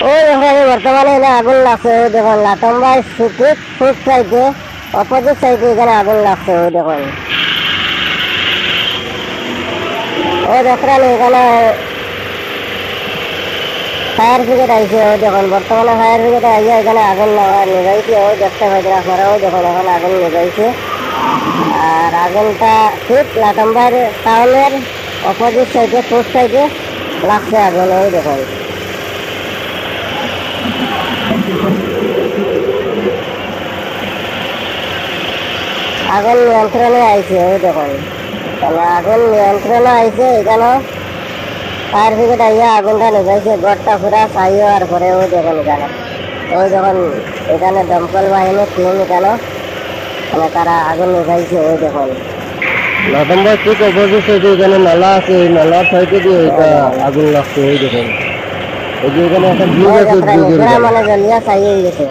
ওই ওখানে বর্তমানে এখানে আগুন লাগছে, ওই দেখুন লাটম্বাই স্ট্রিট ফুড সাইডে অপোজিট সাইডে এখানে আগুন লাগছে, ওই দেখুন। ওই দেখেন এখানে ফায়ার ব্রিগেড আইছে, ওই দেখুন বর্তমানে ফায়ার ব্রিগেড আইয়া এখানে আগুন নিভাইছে, ওই দেখতে পাইছেন আপনারা, ওই দেখুন এখন আগুন নিভাইছে। আর আগুনটা ঠিক লাটম্বার টাউনের অপোজিট সাইডে ফুড সাইডে লাগছে আগুন, ওই দেখুন। আগুন নিয়ন্ত্রণে আইছে, ওই দেখুন আগুন নিয়ন্ত্রণে আইছে। এখানে ফায়ার ব্রিগেড আইয়া আগুনটা নিভাইছে, ঘরটা পুরা ছাই হওয়ার পরে, ওই দেখুন এখানে, ওই দেখুন এখানে দমকল বাহিনীর টিম এখানে মানে তারা আগুন নিভাইছে, ওই দেখুন। লাটম্বার ঠিক অপোজিট সাইডে এখানে নালা আছে, এই নালার সাইডে দিয়ে এটা আগুন লাগছে, ওই দেখুন। এই যে এখানে একটা ব্রিজ ওই আছে, দেখেন ব্রিজের পুরা এখানে। মানে জ্বলিয়া ছাই হয়ে গেছে।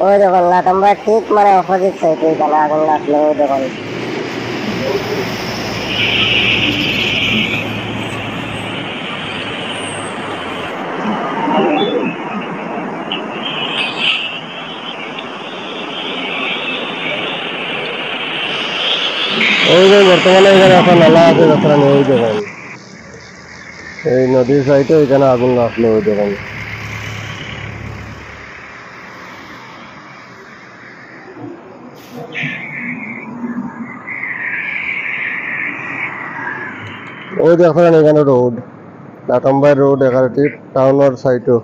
ওই দেখুন লাটম্বার ঠিক মানে অপোজিট সাইডে এখানে আগুন লাগলো, ওই দেখুন। ওই যে বর্তমানে এখানে একটা নালা আছে, রাস্তা নেই, ওই দেখুন। এই নদীর সাইডে এখানে আগুন লাগলো, ওই দেখুন। ওই দেখেন এখানে রোড, লাটম্বাই রোড এখানে ঠিক টাউনের সাইডও।